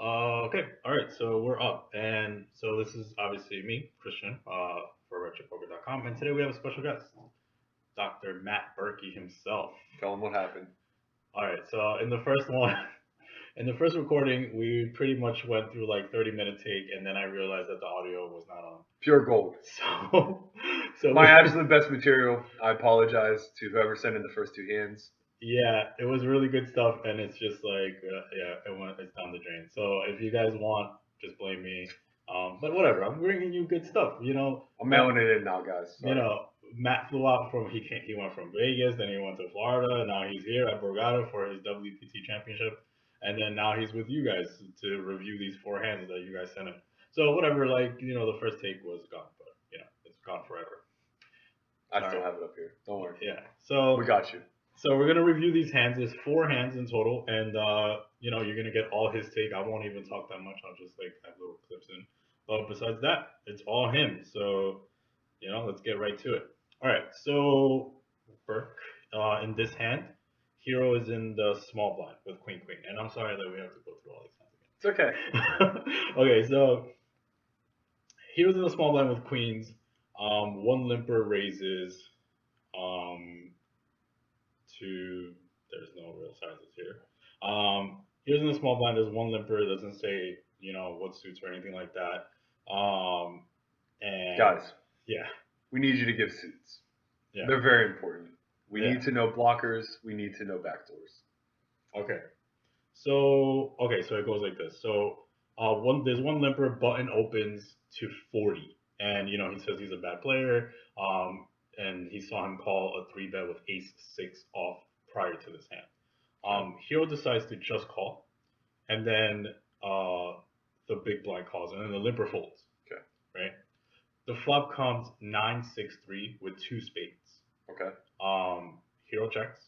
Okay, all right, so we're up. And so this is obviously me, Christian, for retropoker.com. And today we have a special guest, Dr. Matt Berkey himself. Tell them what happened. All right, so in the first one, in the first recording, we pretty much went through like 30-minute take, and then I realized that the audio was not on. Pure gold. So, so My absolute best material. I apologize to whoever sent in the first two hands. yeah, it was really good stuff, and it's just like, it's down the drain. So if you guys want, just blame me. But whatever, I'm bringing you good stuff. I'm mailing it in now, guys. You Sorry. know, Matt flew out from he went from Vegas, then he went to Florida, and now he's here at Borgata for his WPT championship, and then now he's with you guys to review these four hands that you guys sent him. So whatever, like the first take was gone, but it's gone forever. I still have it up here. Don't worry. Yeah. So We got you. so we're gonna review these hands. There's four hands in total, and you're gonna get all his take. I won't even talk that much. I'll just like have little clips in. But besides that, it's all him. So let's get right to it. All right. So Burke, in this hand, Hero is in the small blind with Queen Queen, and I'm sorry that we have to go through all these hands It's okay. again. Okay, so Hero's in the small blind with Queens. One limper raises. Um, to there's no real sizes here. Here's in the small blind. There's one limper. It doesn't say what suits or anything like that. And Guys, yeah, we need you to give suits. yeah, They're very important. We Yeah. need to know blockers. We need to know backdoors. okay. So it goes like this. So there's one limper. Button opens to 40, and he says he's a bad player. And he saw him call a three bet with ace six off prior to this hand. Hero decides to just call, and then the big blind calls, and then the limper folds. Okay. Right. The flop comes 9-6-3 with two spades. Okay. Hero checks.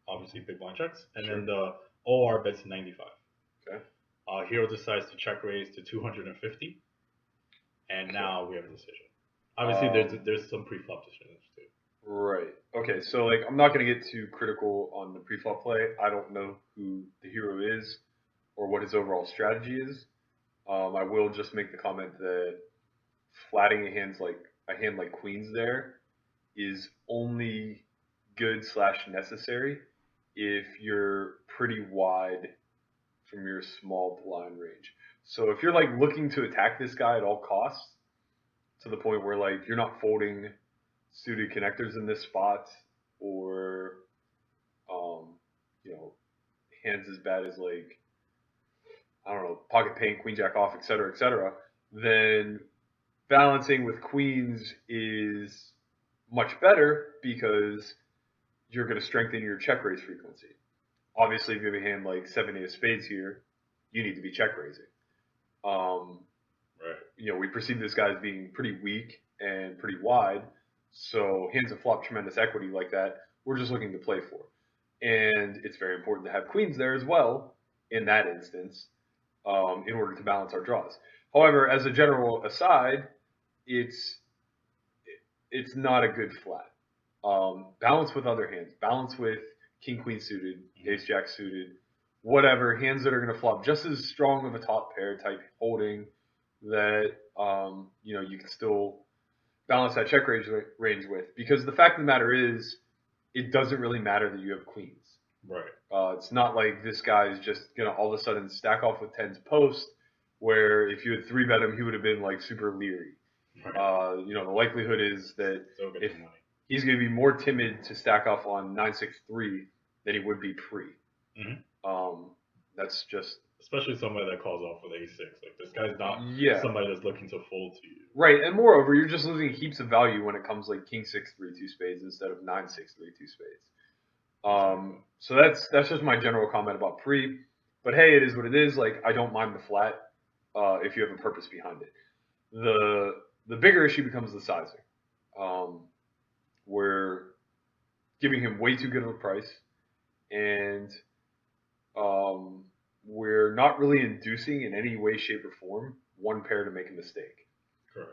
Obviously big blind checks, and Sure. then the OR bets 95. Okay. Hero decides to check raise to 250, and Okay. now we have a decision. Obviously, there's some pre-flop decisions too. Right. Okay. So I'm not gonna get too critical on the pre-flop play. I don't know who the hero is or what his overall strategy is. I will just make the comment that flatting a hand like queens there is only good / necessary if you're pretty wide from your small blind range. So if you're looking to attack this guy at all costs to the point where you're not folding suited connectors in this spot or um, you know hands as bad as I don't know, pocket paint, queen jack off, etc., then balancing with queens is much better because you're going to strengthen your check raise frequency. Obviously, if you have a hand like 7 8 of spades here, you need to be check raising. Right. We perceive this guy as being pretty weak and pretty wide, so hands that flop tremendous equity like that, we're just looking to play for. And it's very important to have queens there as well in that instance, in order to balance our draws. However, as a general aside, it's not a good flat. Balance with other hands. Balance with king queen suited, ace jack suited, whatever hands that are going to flop just as strong of a top pair type holding that you can still balance that check range with. Because the fact of the matter is, it doesn't really matter that you have queens. Right. It's not like this guy is just gonna all of a sudden stack off with tens post, where if you had three bet him, he would have been super leery. Right. The likelihood is that Still get if the money. he's going to be more timid to stack off on 9-6-3 than he would be pre. That's just Especially somebody that calls off with ace six. Like this guy's not somebody that's looking to fold to you. Right, and moreover, you're just losing heaps of value when it comes king 6-3 two spades instead of 9-6-3 two spades. So that's just my general comment about pre. But hey, it is what it is. I don't mind the flat if you have a purpose behind it. The bigger issue becomes the sizing. We're giving him way too good of a price, and we're not really inducing in any way, shape, or form one pair to make a mistake. Correct.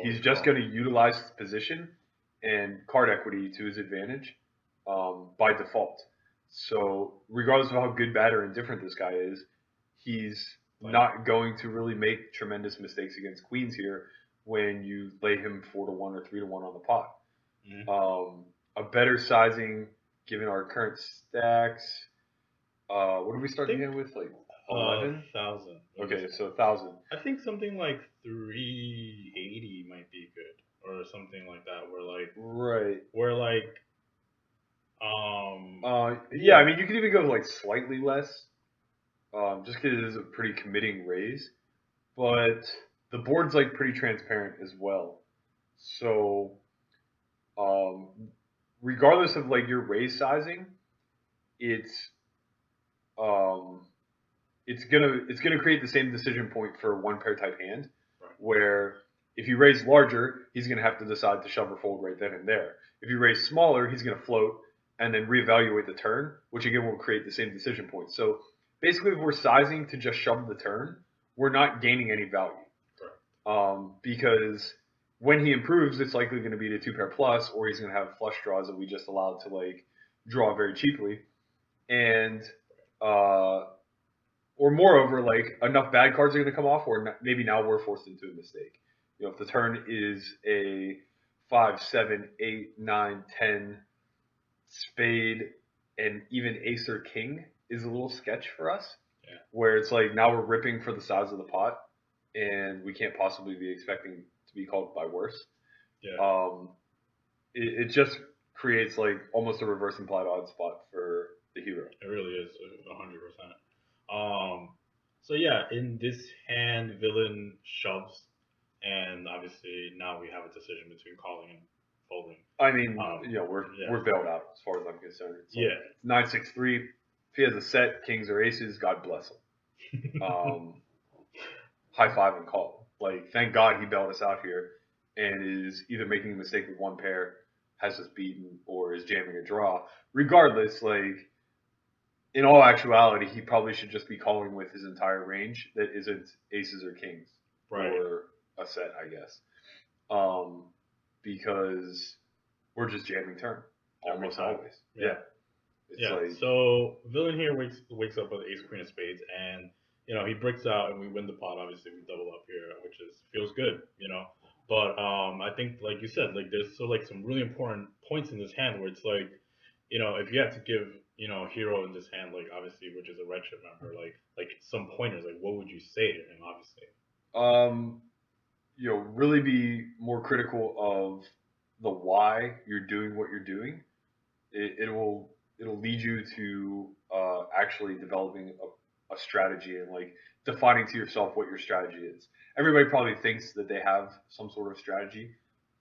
He's just going to utilize his position and card equity to his advantage by default. So regardless of how good, bad, or indifferent this guy is, he's Like, not going to really make tremendous mistakes against queens here when you lay him 4-1 or 3-1 on the pot. mhm. A better sizing given our current stacks. What did we I start the think hand with? Like 11? 1,000. Okay, so 1,000. I think something like 380 might be good, or something like that. Right. Where like, um, Yeah, I yeah, mean, you could even go like slightly less, just because it is a pretty committing raise. But the board's like pretty transparent as well. So, um, regardless of like your raise sizing, it's um, it's gonna create the same decision point for a one pair type hand, right, where if you raise larger, he's gonna have to decide to shove or fold right then and there. If you raise smaller, he's gonna float and then reevaluate the turn, which again will create the same decision point. So basically, if we're sizing to just shove the turn, we're not gaining any value, correct, because when he improves, it's likely going to be the two pair plus, or he's going to have flush draws that we just allowed to like draw very cheaply, and uh, or moreover, like enough bad cards are going to come off, or maybe now we're forced into a mistake. You know, if the turn is a 5, 7, 8, 9, 10 spade, and even ace or king is a little sketch for us, yeah, where it's like now we're ripping for the size of the pot, and we can't possibly be expecting to be called by worse. yeah. Um, it just creates like almost a reverse implied odds spot for the hero. It really is 100%. Um, so yeah, in this hand, villain shoves, and obviously now we have a decision between calling and folding. I mean, Um, yeah, we're bailed out as far as I'm concerned. It's like yeah, 9-6-3. If he has a set, kings or aces, God bless him. High five and call. Like, thank God he bailed us out here and is either making a mistake with one pair, has us beaten, or is jamming a draw. Regardless, like in all actuality, he probably should just be calling with his entire range that isn't aces or kings right. or a set, I guess. Um, because we're just jamming turn Every almost time. always. Yeah. Yeah, it's Yeah. like So villain here wakes up with ace queen of spades, and he breaks out, and we win the pot. Obviously, we double up here, which is feels good. But I think like you said, like there's still like some really important points in this hand where it's like, if you had to give hero in this hand, like obviously, which is a red chip member, like some pointers, like what would you say to him? Obviously. um, really be more critical of the why you're doing what you're doing. It'll lead you to actually developing a strategy and like defining to yourself what your strategy is. Everybody probably thinks that they have some sort of strategy,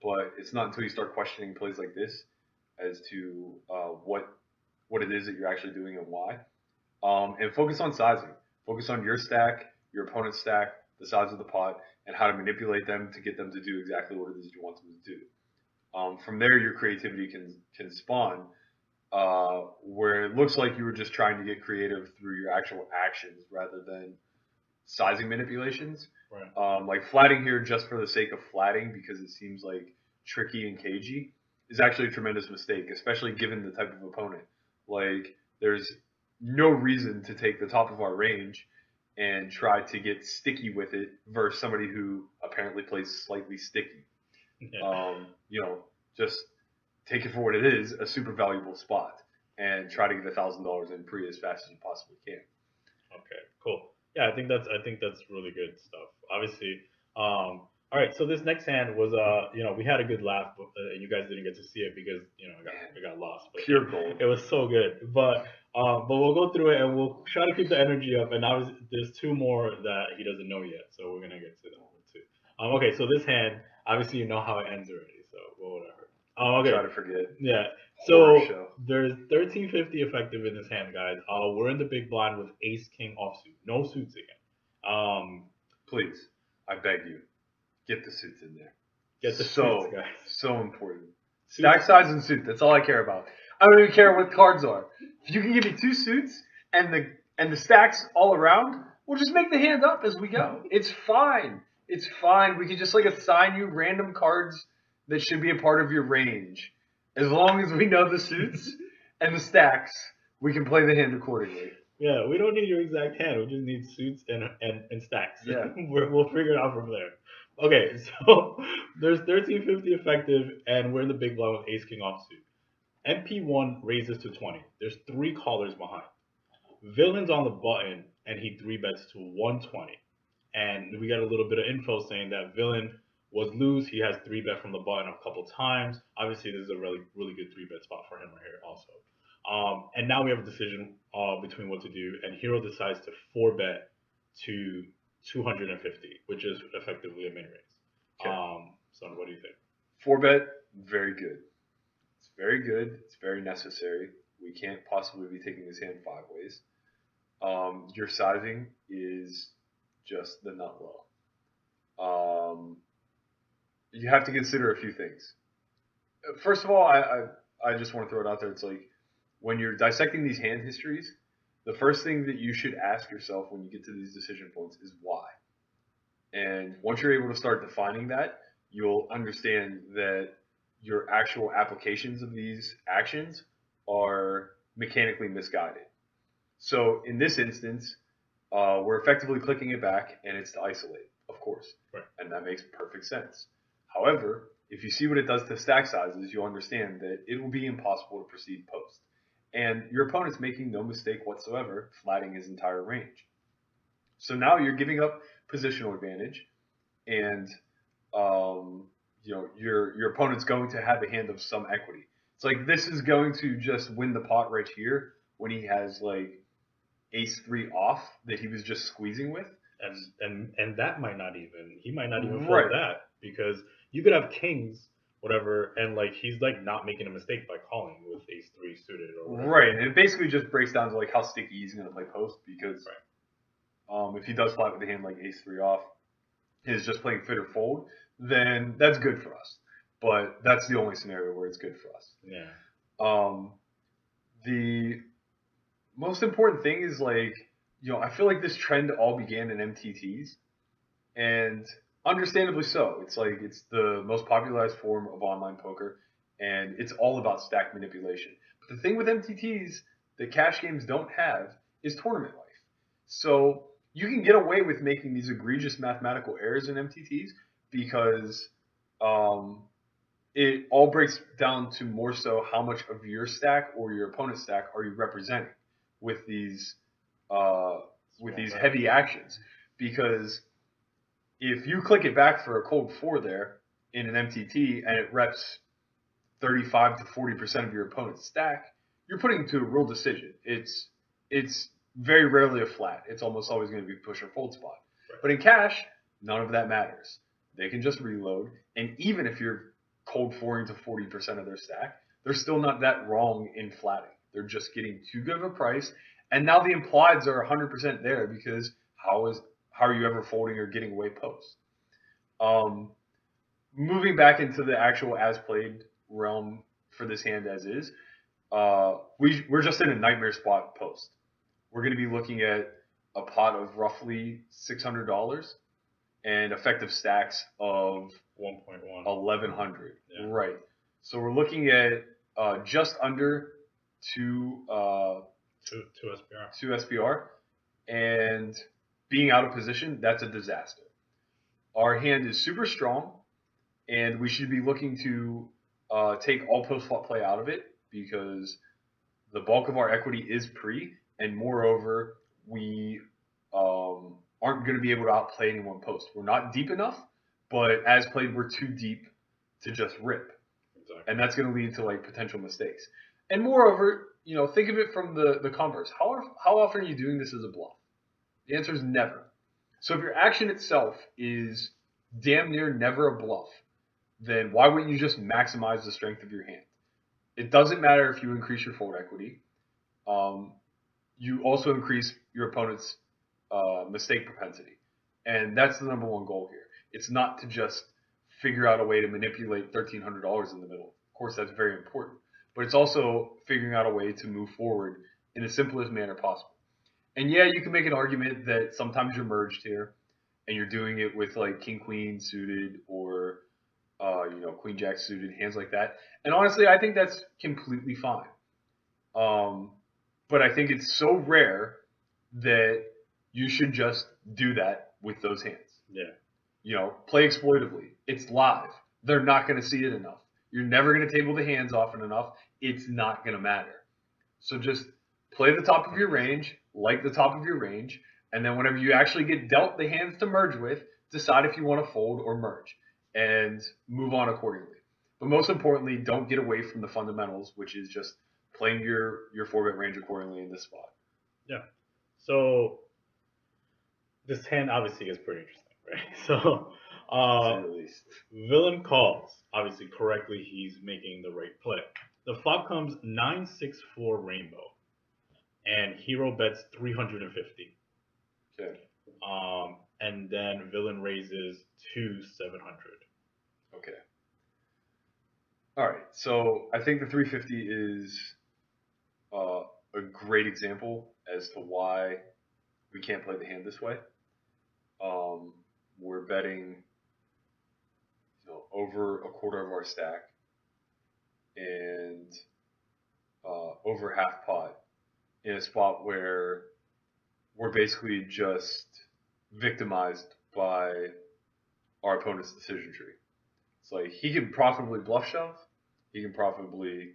but it's not until you start questioning plays like this as to what it is that you're actually doing and why. And focus on sizing. Focus on your stack, your opponent's stack, the size of the pot, and how to manipulate them to get them to do exactly what it is you want them to do. From there, your creativity can spawn, where it looks like you were just trying to get creative through your actual actions rather than sizing manipulations. Right. Like flatting here just for the sake of flatting because it seems like tricky and cagey is actually a tremendous mistake, especially given the type of opponent. Like there's no reason to take the top of our range and try to get sticky with it versus somebody who apparently plays slightly sticky. Yeah. You know, just take it for what it is, a super valuable spot, and try to get $1,000 in pre as fast as you possibly can. Okay, cool. Yeah, I think that's really good stuff. Obviously, all right. So this next hand was we had a good laugh, but you guys didn't get to see it because it got lost. But Pure gold. it was so good. But we'll go through it and we'll try to keep the energy up. And obviously, there's two more that he doesn't know yet, so we're gonna get to that one too. Okay. So this hand, obviously, you know how it ends already. So whatever. Try Okay. to forget. Yeah. Horror So show. there's 1350 effective in this hand, guys. We're in the big blind with ace king offsuit, no suits again. Please, I beg you, get the suits in there. Get the suits, So, guys. so important. Suits. Stack size and suit. That's all I care about. I don't even care what cards are. If you can give me two suits and the stacks all around, we'll just make the hand up as we go. It's fine. It's fine. We can just like assign you random cards that should be a part of your range. As long as we know the suits and the stacks, We can play the hand accordingly. Yeah, we don't need your exact hand. We just need suits and stacks. Yeah. We'll figure it out from there. Okay, so there's 1350 effective, and we're in the big blind with Ace King offsuit. MP1 raises to 20. There's three callers behind. Villain's on the button, and he three bets to 120. And we got a little bit of info saying that Villain was loose. He has three bet from the button a couple times. Obviously, this is a really good three bet spot for him right here also. And now we have a decision between what to do, and Hero decides to four bet to 250, which is effectively a min raise. Okay. Son, what do you think? Four bet, very good. It's very good. It's very necessary. We can't possibly be taking this hand five ways. Your sizing is just the nut low. You have to consider a few things. First of all, I just want to throw it out there. It's like when you're dissecting these hand histories, the first thing that you should ask yourself when you get to these decision points is why. And once you're able to start defining that, you'll understand that your actual applications of these actions are mechanically misguided. So in this instance, we're effectively clicking it back, and it's to isolate, of course, Right. and that makes perfect sense. However, if you see what it does to stack sizes, you'll understand that it will be impossible to proceed post. And your opponent's making no mistake whatsoever, flatting his entire range. So now you're giving up positional advantage, and your opponent's going to have a hand of some equity. It's like this is going to just win the pot right here when he has like ace three off that he was just squeezing with. And that might not even he might not even fold Right. that, because you could have kings whatever, and like he's like not making a mistake by calling with ace three suited or whatever. Right, and it basically just breaks down to like how sticky he's going to play post because if he does flat with a hand like ace three off, is just playing fit or fold, then that's good for us. But that's the only scenario where it's good for us. Yeah. The most important thing is like, I feel like this trend all began in MTTs, and understandably so. It's like it's the most popularized form of online poker, and it's all about stack manipulation. But the thing with MTTs that cash games don't have is tournament life. So you can get away with making these egregious mathematical errors in MTTs because it all breaks down to more so how much of your stack or your opponent's stack are you representing with these heavy actions. Because if you click it back for a cold four there in an MTT and it reps 35 to 40% of your opponent's stack, you're putting it to a real decision. It's very rarely a flat. It's almost always going to be push or fold spot. Right. But in cash, none of that matters. They can just reload, and even if you're cold fouring to 40% of their stack, they're still not that wrong in flatting. They're just getting too good of a price, and now the implieds are 100% there because how are you ever folding or getting away post? Moving back into the actual as played realm for this hand as is, we're just in a nightmare spot post. We're going to be looking at a pot of roughly $600 and effective stacks of 1.1. 1,100. Yeah. Right. So we're looking at just under two SPR, and being out of position, that's a disaster. Our hand is super strong, and we should be looking to take all post flop play out of it because the bulk of our equity is pre, and moreover, we aren't going to be able to outplay anyone post. We're not deep enough, but as played, we're too deep to just rip. Exactly. And that's going to lead to like potential mistakes. And moreover, think of it from the converse. How often are you doing this as a bluff? The answer is never. So if your action itself is damn near never a bluff, then why wouldn't you just maximize the strength of your hand? It doesn't matter if you increase your fold equity. You also increase your opponent's mistake propensity. And that's the number one goal here. It's not to just figure out a way to manipulate $1,300 in the middle. Of course, that's very important. But it's also figuring out a way to move forward in the simplest manner possible. And yeah, you can make an argument that sometimes you're merged here and you're doing it with like king queen suited or queen jack suited, hands like that. And honestly, I think that's completely fine. but I think it's so rare that you should just do that with those hands. Yeah. Play exploitively. It's live. They're not going to see it enough. You're never going to table the hands often enough. It's not going to matter. So just play the top of your range, like the top of your range, and then whenever you actually get dealt the hands to merge with, decide if you want to fold or merge and move on accordingly. But most importantly, don't get away from the fundamentals, which is just playing your 4-bet range accordingly in this spot. Yeah. So this hand obviously is pretty interesting, right? So To say the least. villain calls. Obviously, correctly, he's making the right play. The flop comes 9-6-4 rainbow, and hero bets 350. Okay. And then villain raises to 700. Okay. All right. So I think the 350 is a great example as to why we can't play the hand this way. We're betting, over a quarter of our stack and over half pot in a spot where we're basically just victimized by our opponent's decision tree. It's like he can profitably bluff shove, he can profitably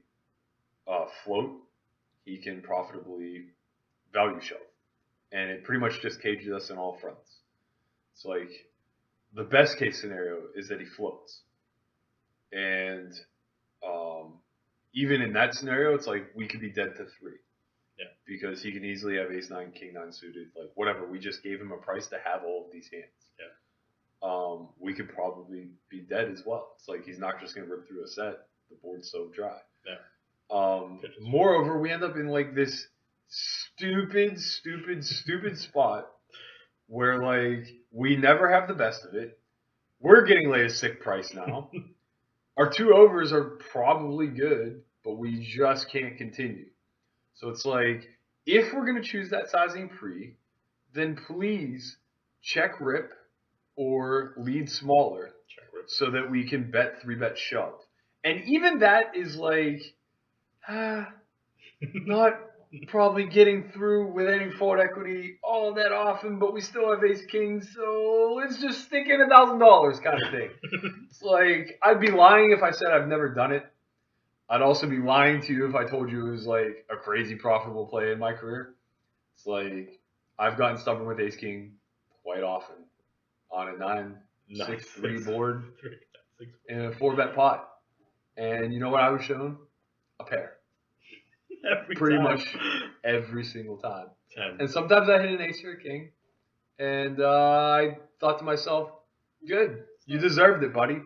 float, he can profitably value shove, and it pretty much just cages us in all fronts. It's like the best case scenario is that he floats, and even in that scenario, it's like we could be dead to 3. Yeah. Because he can easily have ace 9, king 9 suited, like whatever. We just gave him a price to have all of these hands. Yeah. We could probably be dead as well. It's like he's not just going to rip through a set. The board's so dry. Yeah. Moreover, we end up in like this stupid spot where like we never have the best of it. We're getting laid a sick price now. Our 2 overs are probably good, but we just can't continue. So it's like, if we're going to choose that sizing pre, then please check rip or lead smaller so that we can bet 3-bet shove. And even that is like, not probably getting through with any fold equity all that often, but we still have ace king, so let's just stick in $1,000 kind of thing. It's like, I'd be lying if I said I've never done it. I'd also be lying to you if I told you it was like a crazy profitable play in my career. It's like, I've gotten stubborn with ace king quite often on a 9-6-3 board in a 4-bet pot. And you know what I was shown? A pair. Pretty much every single time. 10. And sometimes I hit an ace or a king. And I thought to myself, good, you deserved it, buddy.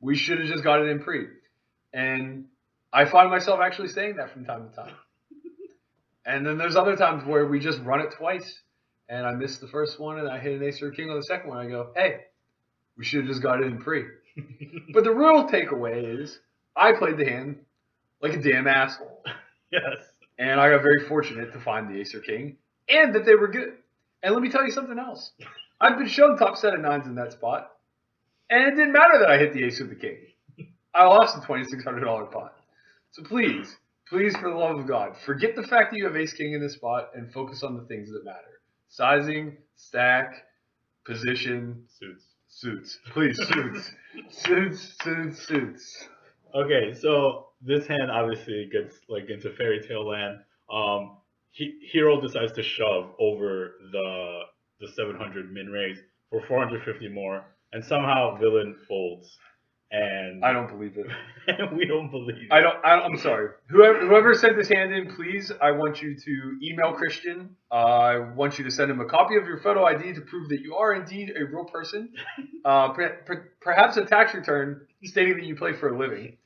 We should have just got it in pre. And I find myself actually saying that from time to time. And then there's other times where we just run it twice. And I missed the first one and I hit an ace or a king on the second one. I go, hey, we should have just got it in pre. But the real takeaway is I played the hand like a damn asshole. Yes. And I got very fortunate to find the ace or king and that they were good. And let me tell you something else. I've been shown top set of 9s in that spot. And it didn't matter that I hit the ace or the king. I lost a $2,600 pot. So please, for the love of God, forget the fact that you have ace king in this spot and focus on the things that matter. Sizing, stack, position, suits. Please, suits. Okay, so this hand obviously gets like into fairy tale land. Hero decides to shove over the 700 min raise for 450 more, and somehow villain folds. And I don't believe it. And we don't believe it. I'm sorry. Whoever sent this hand in, please, I want you to email Christian. I want you to send him a copy of your photo ID to prove that you are indeed a real person. Perhaps a tax return stating that you play for a living.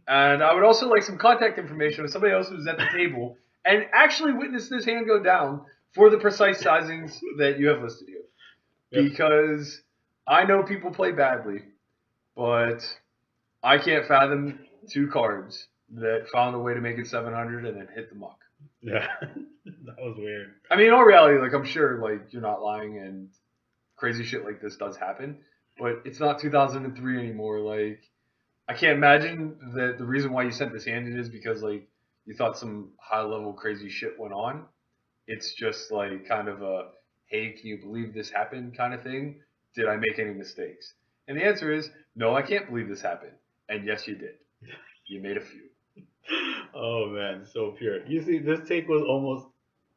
And I would also like some contact information of somebody else who's at the table and actually witnessed this hand go down for the precise sizings that you have listed here. Yep. Because I know people play badly, but I can't fathom 2 cards that found a way to make it 700 and then hit the muck. Yeah, that was weird. I mean, in all reality, like I'm sure, like you're not lying, and crazy shit like this does happen, but it's not 2003 anymore. Like, I can't imagine that the reason why you sent this hand in is because like you thought some high level crazy shit went on. It's just like kind of a, hey, can you believe this happened kind of thing. Did I make any mistakes? And the answer is no, I can't believe this happened. And yes, you did. You made a few. Oh man, so pure. You see, this take was almost,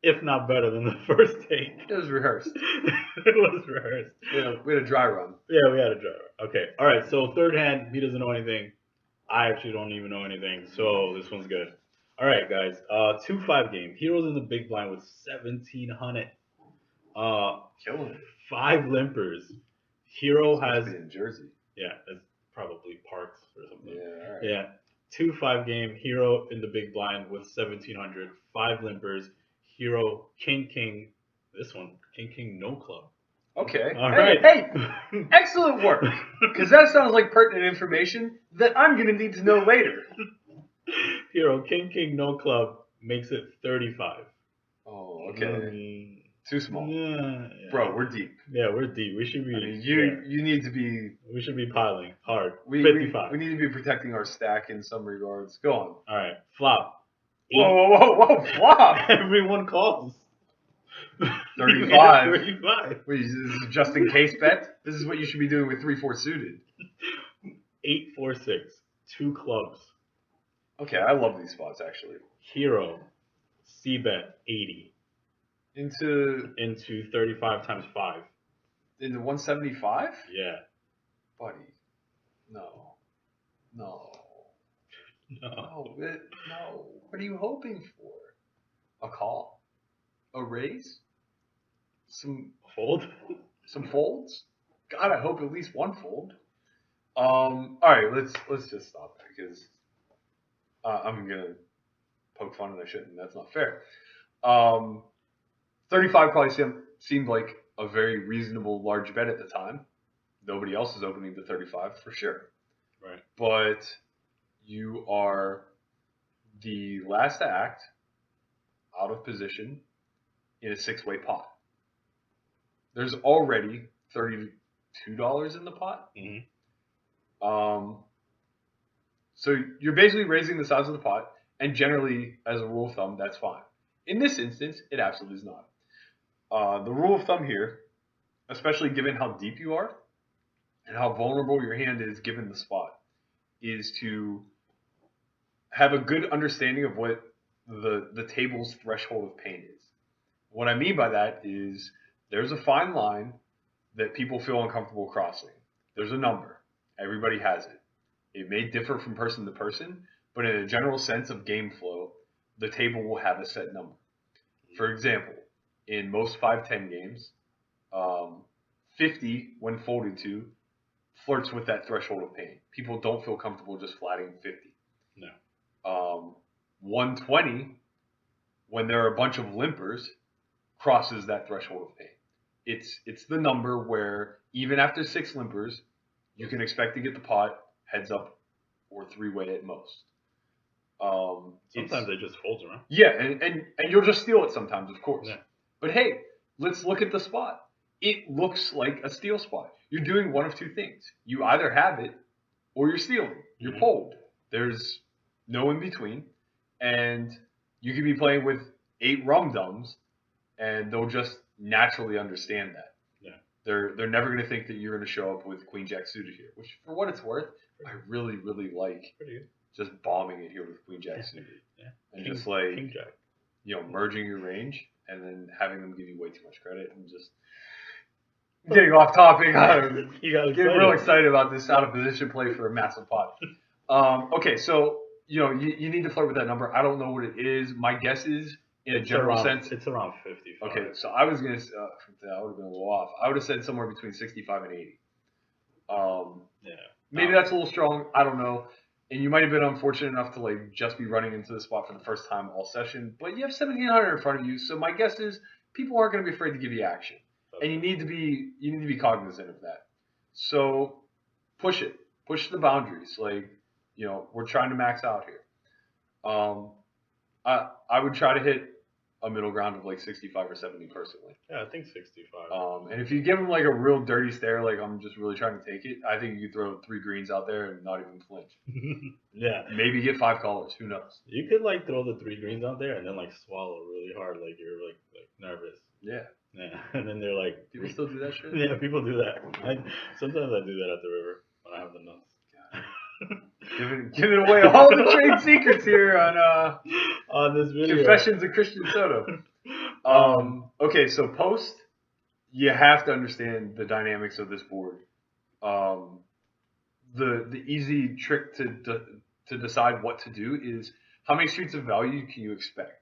if not better than the first take. It was rehearsed. It was rehearsed. We had a dry run. Yeah, we had a driver. Okay, all right. So third hand, he doesn't know anything. I actually don't even know anything, so this one's good. All right, guys. 2-5 game. Heroes in the big blind with 1,700. Killing it. 5 limpers. Hero Supposed has, to be in Jersey. yeah, it's probably Parks or something. Yeah, all right. Yeah. 2-5 game. Hero in the big blind with 1,700. 5 limpers. Hero King. This one King no club. Okay. All hey, right. hey, excellent work. Because that sounds like pertinent information that I'm going to need to know later. Hero King no club makes it 35. Oh, okay. Too small. Yeah. Bro, we're deep. Yeah, we're deep. We should be. I mean, yeah, you need to be. we should be piling hard. We 55. need to be protecting our stack in some regards. Go on. All right, flop. Whoa, flop. Everyone calls. 35. 35. Wait, this is a just in case bet? This is what you should be doing with 3-4 suited. 8-4-6. 2 clubs. Okay, I love these spots actually. Hero. C bet 80 Into into 35 times 5. 175? Yeah. Buddy. No. No. No. What are you hoping for? A call? A raise? Some Fold. folds? God, I hope at least one fold. Alright, let's just stop because I'm gonna poke fun and I shouldn't. That's not fair. 35 probably seemed like a very reasonable large bet at the time. Nobody else is opening to 35 for sure. Right. But you are the last to act, out of position, in a 6-way pot. There's already $32 in the pot. Mm-hmm. So you're basically raising the size of the pot, and generally, as a rule of thumb, that's fine. In this instance, it absolutely is not. The rule of thumb here, especially given how deep you are and how vulnerable your hand is given the spot, is to have a good understanding of what the table's threshold of pain is. What I mean by that is there's a fine line that people feel uncomfortable crossing. There's a number. Everybody has it. It may differ from person to person, but in a general sense of game flow, the table will have a set number. For example, in most 5-10 games, 50, when folded to, flirts with that threshold of pain. People don't feel comfortable just flatting 50. No. 120, when there are a bunch of limpers, crosses that threshold of pain. It's the number where even after 6 limpers, you can expect to get the pot heads up or 3-way at most. Sometimes it just folds around. Yeah, and you'll just steal it sometimes, of course. Yeah. But hey, let's look at the spot. It looks like a steal spot. You're doing one of two things. You either have it or you're stealing. You're pulled. There's no in between. And you could be playing with 8 rum-dums and they'll just naturally understand that. Yeah. They're never going to think that you're going to show up with Queen Jack suited here, which for what it's worth, I really, really like just bombing it here with Queen Jack suited. Yeah. And just like, King Jack. Merging your range and then having them give you way too much credit and just getting off topic. You got getting real excited about this out of position play for a massive pot. Okay, so you need to flirt with that number. I don't know what it is. My guess is in a general sense it's around 55. Okay, so I was gonna that would have been a little off. I would have said somewhere between 65 and 80. Yeah. Maybe that's a little strong. I don't know. And you might have been unfortunate enough to like just be running into the spot for the first time all session, but you have 1,700 in front of you. So my guess is people aren't going to be afraid to give you action, and you need to be cognizant of that. So push the boundaries. Like we're trying to max out here. I would try to hit a middle ground of like 65 or 70 personally. Yeah, I think 65. And if you give him like a real dirty stare, like I'm just really trying to take it, I think you could throw 3 greens out there and not even flinch. Yeah. Maybe get 5 colors. Who knows? You could like throw the 3 greens out there and then like swallow really hard, like you're like nervous. Yeah. Yeah. And then they're like, People still do that shit? yeah, people do that. Sometimes I do that at the river when I have the nuts. Giving away all the trade secrets here on this video. Confessions of Christian Soto. Okay, so post, you have to understand the dynamics of this board. The easy trick to decide what to do is how many streets of value can you expect,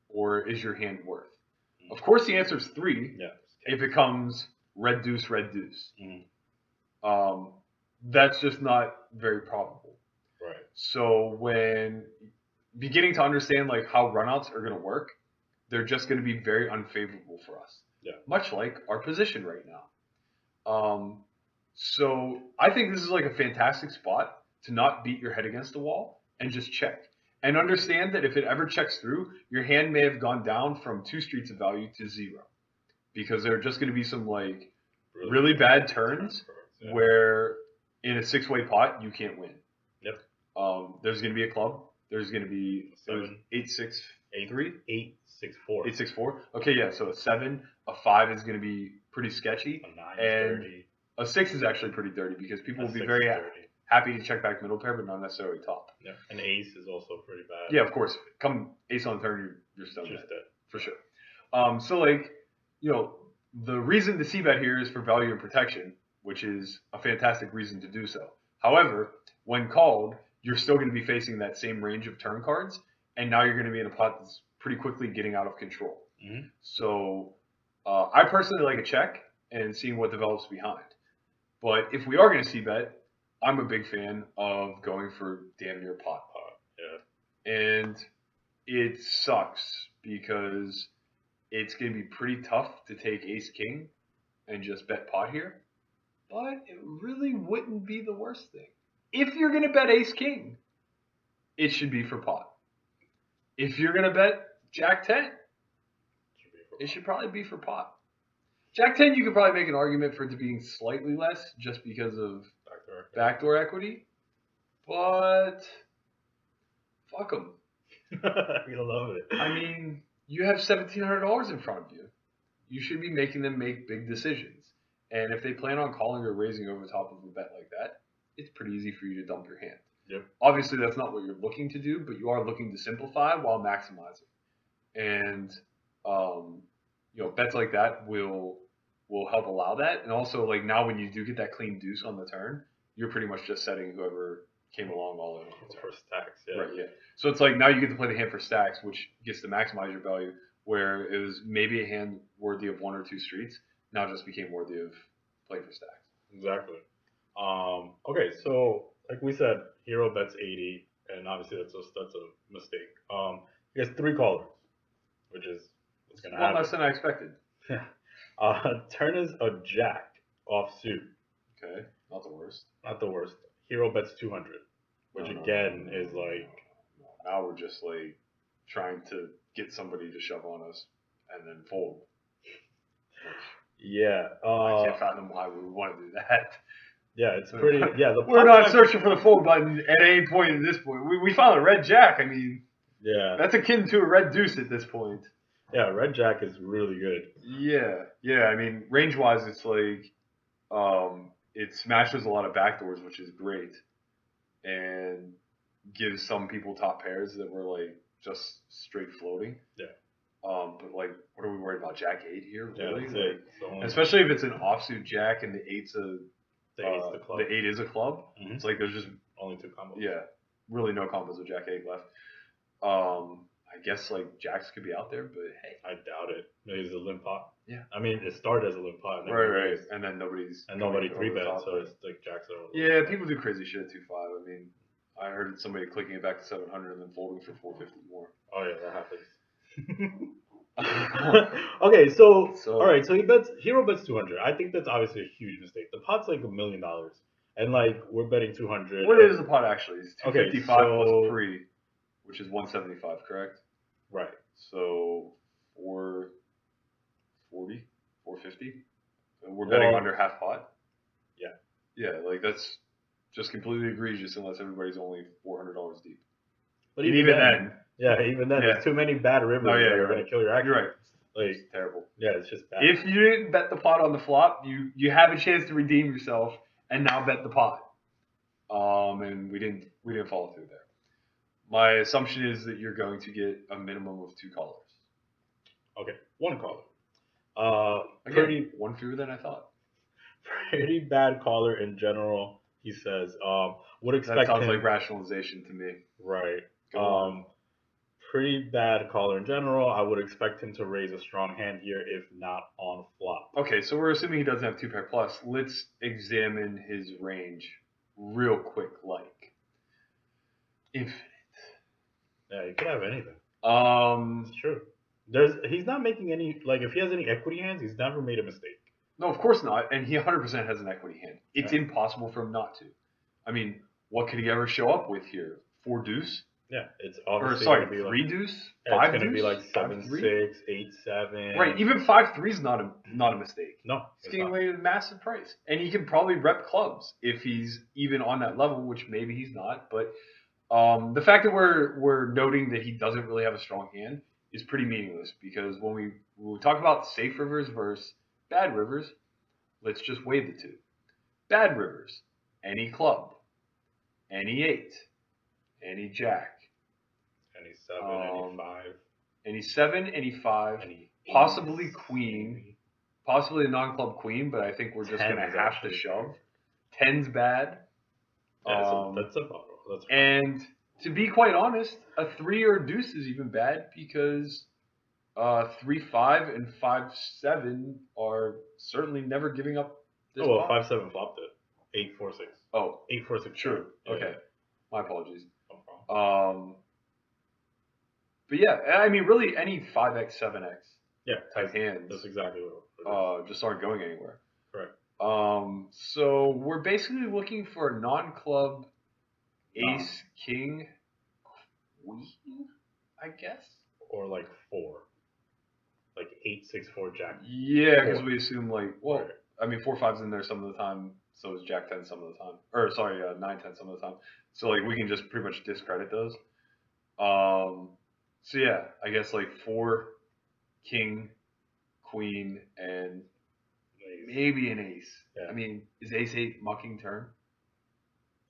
or is your hand worth? Of course, the answer is 3. Yeah. If it comes red deuce, red deuce. Mm-hmm. That's just not very probable. Right. So when beginning to understand like how runouts are going to work, they're just going to be very unfavorable for us. Yeah. Much like our position right now. So I think this is like a fantastic spot to not beat your head against the wall and just check. And understand that if it ever checks through, your hand may have gone down from 2 streets of value to 0. Because there are just going to be some like really bad turns where in a 6-way pot you can't win. Yep. There's going to be a club. There's going to be 7, 8-6-3, 8-6-4, 8-6-4. Okay, yeah. So a 7, a 5 is going to is pretty sketchy, a 9 and is dirty. a 6 is actually pretty dirty because people will be 6 very is dirty. happy to check back middle pair, but not necessarily top. Yeah. An ace is also pretty bad. Yeah, of course. Come ace on the turn, you're stoned Just dead. for sure. So like, the reason to c-bet here is for value and protection, which is a fantastic reason to do so. However, when called, you're still going to be facing that same range of turn cards, and now you're going to be in a pot that's pretty quickly getting out of control. Mm-hmm. So I personally like a check and seeing what develops behind. But if we are going to c-bet, I'm a big fan of going for damn near pot. Yeah. And it sucks because it's going to be pretty tough to take ace-king and just bet pot here. But it really wouldn't be the worst thing. If you're going to bet ace-king, it should be for pot. If you're going to bet jack-10, it should probably be for pot. Jack-10, you could probably make an argument for it to being slightly less just because of backdoor equity. But fuck them. You love it. I mean, you have $1,700 in front of you. You should be making them make big decisions. And if they plan on calling or raising over the top of a bet like that, it's pretty easy for you to dump your hand. Yep. Obviously, that's not what you're looking to do, but you are looking to simplify while maximizing. And bets like that will help allow that. And also, like now, when you do get that clean deuce on the turn, you're pretty much just setting whoever came along all in on the turn. For stacks, yeah. Right, yeah. So it's like now you get to play the hand for stacks, which gets to maximize your value, where it was maybe a hand worthy of 1 or 2 streets, now just became worthy of playing for stacks. Exactly. Okay, so like we said, hero bets 80, and obviously that's a mistake. He has 3 callers, which is what's gonna happen. One less than I expected. Turn is a jack offsuit. Okay, not the worst. Not the worst. Hero bets 200, which again is like. Now we're just like trying to get somebody to shove on us and then fold. Yeah. I can't fathom why we would want to do that. Yeah, it's pretty. Yeah, we're not searching for the fold button at any point at this point. We found a red jack. I mean, yeah, that's akin to a red deuce at this point. Yeah, red jack is really good. Yeah. I mean, range wise, it's like it smashes a lot of backdoors, which is great, and gives some people top pairs that were like just straight floating. Yeah. But like, what are we worried about? Jack 8 here, really? Yeah, like, especially if it's an offsuit jack and the 8's the 8's the club. The 8 is a club. Mm-hmm. It's like there's just only 2 combos. Yeah, really no combos with Jack 8 left. I guess like jacks could be out there, but hey, I doubt it. Maybe it's a limp pot. Yeah. I mean, it started as a limp pot. Right. And then nobody 3-bet, so it's like jacks are. Yeah, people do crazy shit at 2-5. I mean, I heard somebody clicking it back to 700 and then folding for 450 more. Oh yeah, that happens. Okay, so all right, so hero bets 200. I think that's obviously a huge mistake. The pot's like $1 million, and like we're betting 200. What is the pot actually? It's 255 plus pre, which is 175, correct? Right. So we're betting Well, under half pot. yeah. Yeah, like that's just completely egregious unless everybody's only $400 deep. But And even even then, then, yeah, even then, yeah. there's too many bad No, rivers yeah, that are you're gonna right. kill your action. You're right. Like, It's terrible. yeah, it's just bad. If you didn't bet the pot on the flop, you have a chance to redeem yourself, and now bet the pot. And we didn't follow through there. My assumption is that you're going to get a minimum of 2 callers. Okay, one caller. Again, Pretty one fewer than I thought. pretty bad caller in general. He says, would That expect sounds him like rationalization to me. right. Go on. Pretty bad caller in general. I would expect him to raise a strong hand here, if not on flop. Okay, so we're assuming he doesn't have 2-pair plus. Let's examine his range real quick, like infinite. Yeah, he could have anything. It's true. He's not making any like if he has any equity hands, he's never made a mistake. No, of course not. And he 100% has an equity hand. It's Yeah. impossible for him not to. I mean, what could he ever show up with here? 4 deuce? Yeah, it's Or obviously sorry, gonna be 3 like deuce? yeah, 5 it's gonna be deuce? like 7-6, 8-7. Right, even 5-3 is not a mistake. No, He's it's getting not. away with a massive price. And he can probably rep clubs if he's even on that level, which maybe he's not. But the fact that we're noting that he doesn't really have a strong hand is pretty meaningless because when we talk about safe rivers versus bad rivers, let's just weigh the two. Bad rivers, any club, any 8, any jack, Any 7, any 5, any 7, any 5, any possibly ace, queen, maybe. possibly a non-club queen, but I think we're just 10 going to is have to actually shove. 10's bad. Yeah, so that's a bottle. That's fine. And to be quite honest, a 3 or a deuce is even bad because 3-5 and 5-7 are certainly never giving up this Oh well, pot. 5-7 flopped it. 8-4-6. Oh, 8-4-6. sure. Yeah, Okay. My apologies. no problem. But yeah, I mean, really, any 5x, 7x Yeah, type hands that's exactly what it is. just aren't going anywhere. Correct. So we're basically looking for a non-club No. ace, king, queen, I guess. Or like 4. Like 8-6-4 jack. Yeah, because 4. we assume like, well, Right. I mean, 4-5's in there some of the time, so is jack 10 some of the time, or sorry, 9-10 some of the time. So like we can just pretty much discredit those. So yeah, I guess like 4, king, queen, and Ace. maybe an ace. Yeah. I mean, is ace 8 mucking turn?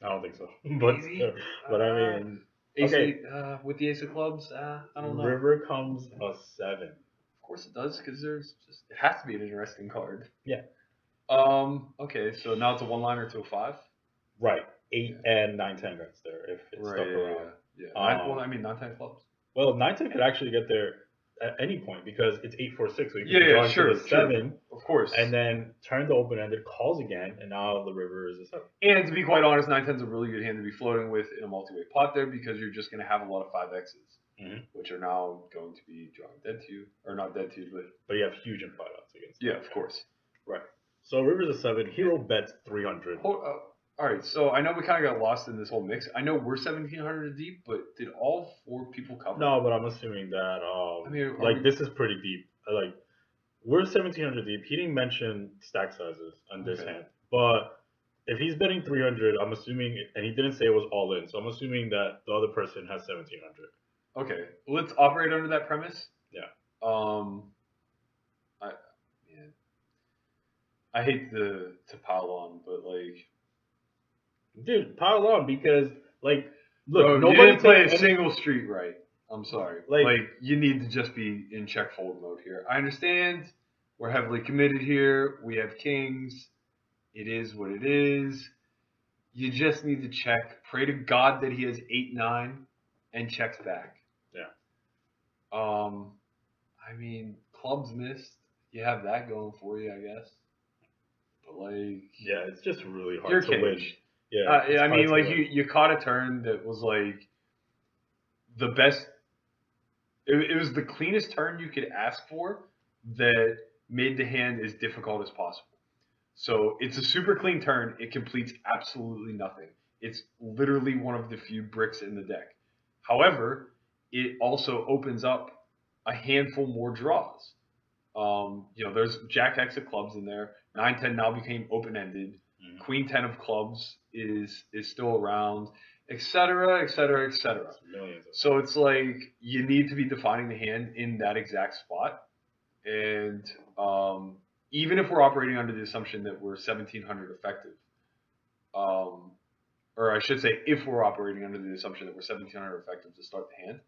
I don't think so. But Maybe. but I mean, Ace okay. 8 with the ace of clubs? I don't know. River comes a 7. Of course it does, because there's just it has to be an interesting card. Yeah. Okay, so now it's a 1-liner to a 5. Right. 8 and 9-10 gets there if it's Right. stuck Yeah. around. Well, I mean 9-10 clubs. Well, 9-10 could actually get there at any point because it's 8-4-6, so you can Yeah, draw sure, into the 7, Of course. and then turn the open-ended, calls again, and now the river is a 7. And to be quite honest, 9-10's a really good hand to be floating with in a multi-way pot there because you're just going to have a lot of 5x's, which are now going to be drawing dead to you, or not dead to you, But you have huge implied odds against. yeah, of course. Right. So river's a 7. Hero bets 300. All right, so I know we kind of got lost in this whole mix. I know we're 1,700 deep, but did all 4 people cover? No, but I'm assuming that I mean, like this is pretty deep. Like we're 1,700 deep. He didn't mention stack sizes on this Okay. hand, but if he's betting 300, I'm assuming, and he didn't say it was all in, so I'm assuming that the other person has 1,700. Okay, let's operate under that premise. Yeah. I hate to pile on, but like, Dude, pile on because like look, bro, you nobody didn't play a takes single street right. I'm sorry. Like- you need to just be in check fold mode here. I understand we're heavily committed here. We have kings. It is what it is. You just need to check. Pray to God that he has 8-9 and checks back. Yeah. I mean, clubs missed. You have that going for you, I guess. But like, Yeah, it's just really hard you're to win. caged. Yeah, it's I hard mean, to like win. you caught a turn that was like the best. It was the cleanest turn you could ask for that made the hand as difficult as possible. So it's a super clean turn. It completes absolutely nothing. It's literally one of the few bricks in the deck. However, it also opens up a handful more draws. There's Jack X of clubs in there. 9-10 now became open ended. Mhm. Queen 10 of clubs is still around, etc., etc., etc. It's millions of So it's like you need to be defining the hand in that exact spot. And even if we're operating under the assumption that we're 1700 effective, um, or I should say, if we're operating under the assumption that we're 1700 effective to start the hand,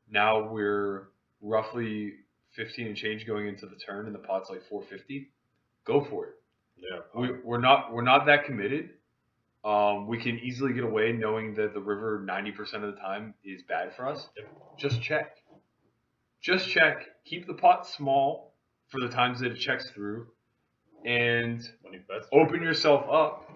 now we're roughly 15 and change going into the turn, and the pot's like 450. Go for it. yeah. We're not that committed. We can easily get away knowing that the river 90% of the time is bad for us. Yep. Just check. Just check. Keep the pot small for the times that it checks through, and When he bets, open yourself up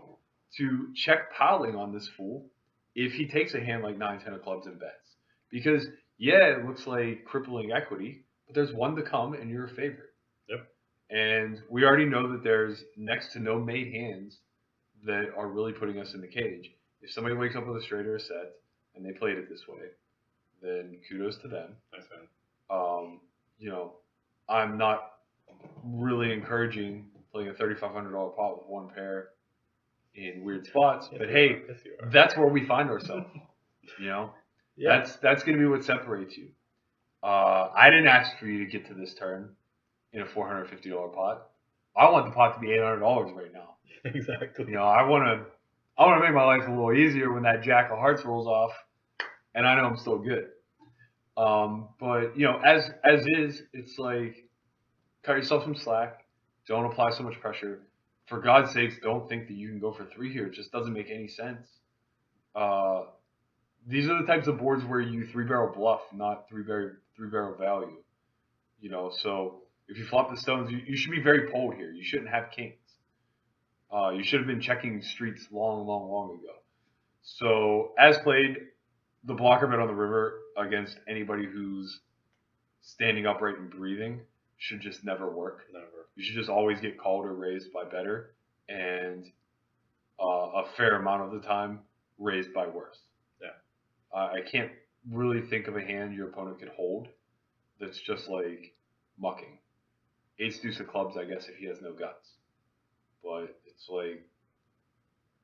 to check piling on this fool if he takes a hand like 9-10 of clubs and bets. Because, yeah, it looks like crippling equity, but there's one to come and you're a favorite. Yep. And we already know that there's next to no made hands that are really putting us in the cage. If somebody wakes up with a straight or a set and they played it this way, then kudos to them. Nice hand. I'm not really encouraging playing a $3,500 pot with one pair in weird spots, Yes, but you hey, are. Yes, you are. that's where we find ourselves. Yeah. That's going to be what separates you. I didn't ask for you to get to this turn in a $450 pot. I want the pot to be $800 right now. Exactly. I want to make my life a little easier when that Jack of Hearts rolls off, and I know I'm still good. But as is, it's like cut yourself some slack. Don't apply so much pressure. For God's sakes, don't think that you can go for 3 here. It just doesn't make any sense. These are the types of boards where you 3-barrel bluff, not three barrel value. So if you flop the stones, you should be very pulled here. You shouldn't have kings. You should have been checking streets long, long, long ago. So as played, the blocker bet on the river against anybody who's standing upright and breathing should just never work. Never. You should just always get called or raised by better, and a fair amount of the time raised by worse. Yeah. I can't really think of a hand your opponent could hold that's just like mucking. Ace deuce of clubs, I guess, if he has no guts. But it's like,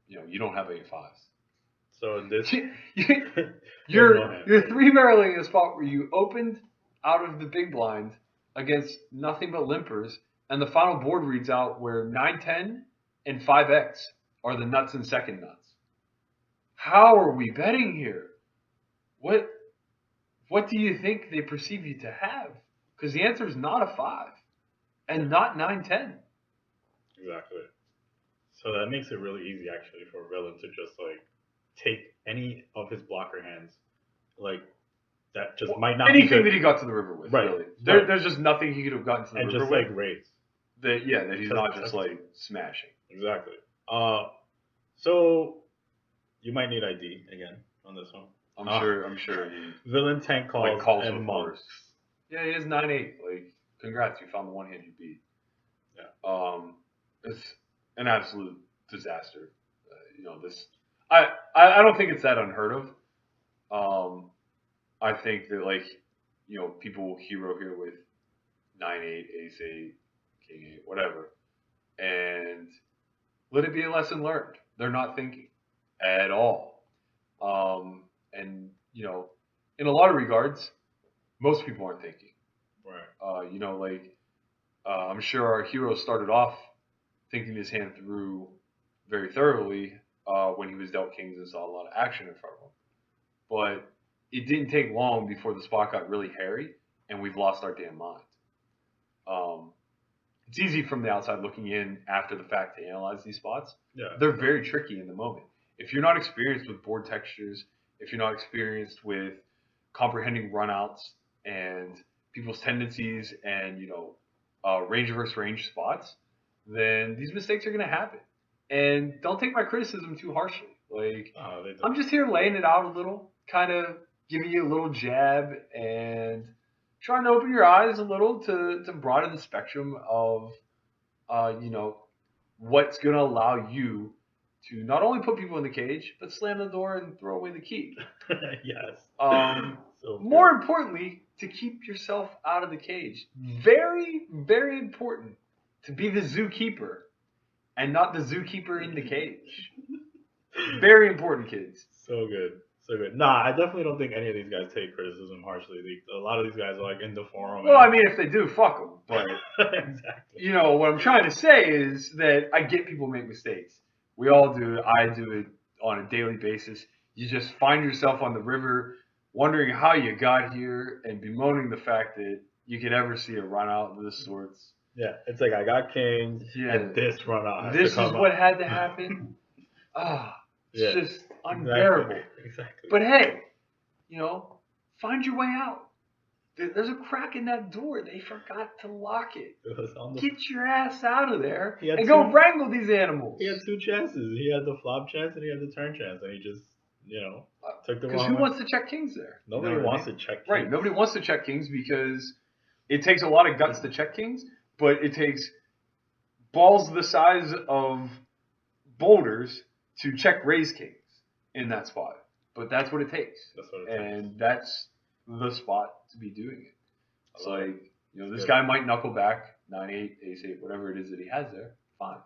you don't have 8 5s. So in this, You're no hand. 3-barreling a spot where you opened out of the big blind against nothing but limpers, and the final board reads out where 9-10 and 5x are the nuts and second nuts. How are we betting here? What do you think they perceive you to have? Because the answer is not a 5 and not 9-10. Exactly. So that makes it really easy actually for a villain to just like take any of his blocker hands, like that just might not be Anything good, that he got to the river with, Right. really. Right. There's just nothing he could have gotten to the and river just with like raise. that he's Just- not just like smashing. Exactly. So you might need ID again on this one. I'm sure he Villain tank calls, like calls and with monks. force. Yeah, he has 9-8. Like, congrats, you found the one hand you beat. Yeah. It's an absolute disaster. This. I don't think it's that unheard of. I think that people will hero here with 9-8, Ace-8, King-8, whatever, and let it be a lesson learned. They're not thinking at all. And in a lot of regards, most people aren't thinking. Right. I'm sure our hero started off thinking this hand through very thoroughly when he was dealt kings and saw a lot of action in front of him. But it didn't take long before the spot got really hairy, and we've lost our damn mind. It's easy from the outside looking in after the fact to analyze these spots. Yeah. They're very tricky in the moment. If you're not experienced with board textures, if you're not experienced with comprehending runouts and people's tendencies and range versus range spots, then these mistakes are going to happen. And don't take my criticism too harshly. Like, I'm just here laying it out a little, kind of giving you a little jab and trying to open your eyes a little to broaden the spectrum of, what's going to allow you to not only put people in the cage, but slam the door and throw away the key. Yes. More importantly, to keep yourself out of the cage. Very, very important to be the zookeeper and not the zookeeper in the cage. Very important, kids. So good. So good. Nah, I definitely don't think any of these guys take criticism harshly. A lot of these guys are like in the forum. Well, I mean, if they do, fuck them. But exactly. you know what I'm trying to say is that I get people make mistakes. We all do it. I do it on a daily basis. You just find yourself on the river, wondering how you got here, and bemoaning the fact that you could ever see a run out of this sorts. Yeah, it's like I got kinged, Yeah. and this run out. has This to is come what out. had to happen. It's Yeah, just unbearable. Exactly. But hey, you know, find your way out. There's a crack in that door. They forgot to lock it. It was on the, Get your ass out of there He had and go two- wrangle these animals. he had two chances. He had the flop chance and he had the turn chance, and he just, took the Because wrong who one. wants to check kings there? Nobody You know what I wants mean? to check. Right. kings. Nobody wants to check kings because it takes a lot of guts to check kings, but it takes balls the size of boulders to check raise kings in that spot. But that's what it takes. That's what it takes. And that's the spot to be doing it. It's love it. like, this Good. guy might knuckle back 9-8, ace-8, whatever it is that he has there. Fine.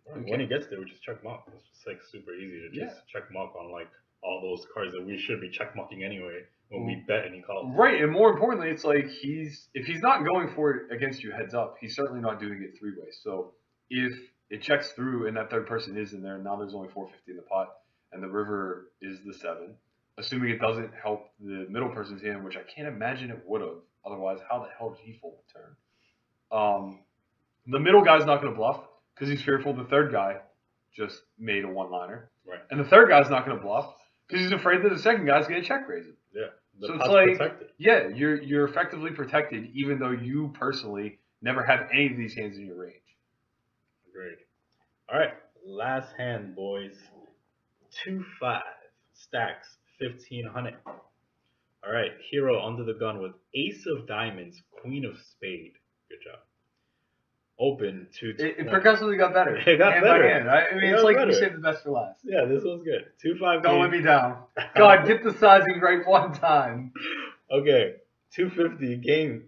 When he gets there, we just check muck. It's just like super easy to just check muck on like all those cards that we should be check mucking anyway when we bet and he calls. Right, and more importantly, it's like if he's not going for it against you heads up, he's certainly not doing it three ways. So if it checks through and that third person is in there, now there's only 450 in the pot, and the river is the 7. Assuming it doesn't help the middle person's hand, which I can't imagine it would have. Otherwise, how the hell did he fold the turn? The middle guy's not going to bluff because he's fearful the third guy just made a one-liner. Right. And the third guy's not going to bluff because he's afraid that the second guy's going to check raise him. Yeah. The So it's pot's like, protected. yeah, you're effectively protected even though you personally never have any of these hands in your range. Agreed. All right. Last hand, boys. 2-5. Stacks 1500. All right. Hero under the gun with ace of diamonds, queen of spade. Good job. Open to. It progressively got better. It got hand better. By hand. I mean, It it's got like better. we saved the best for last. Yeah, this one's good. 2-5. Don't let me down. God, get the sizing right one time. Okay. 250 game.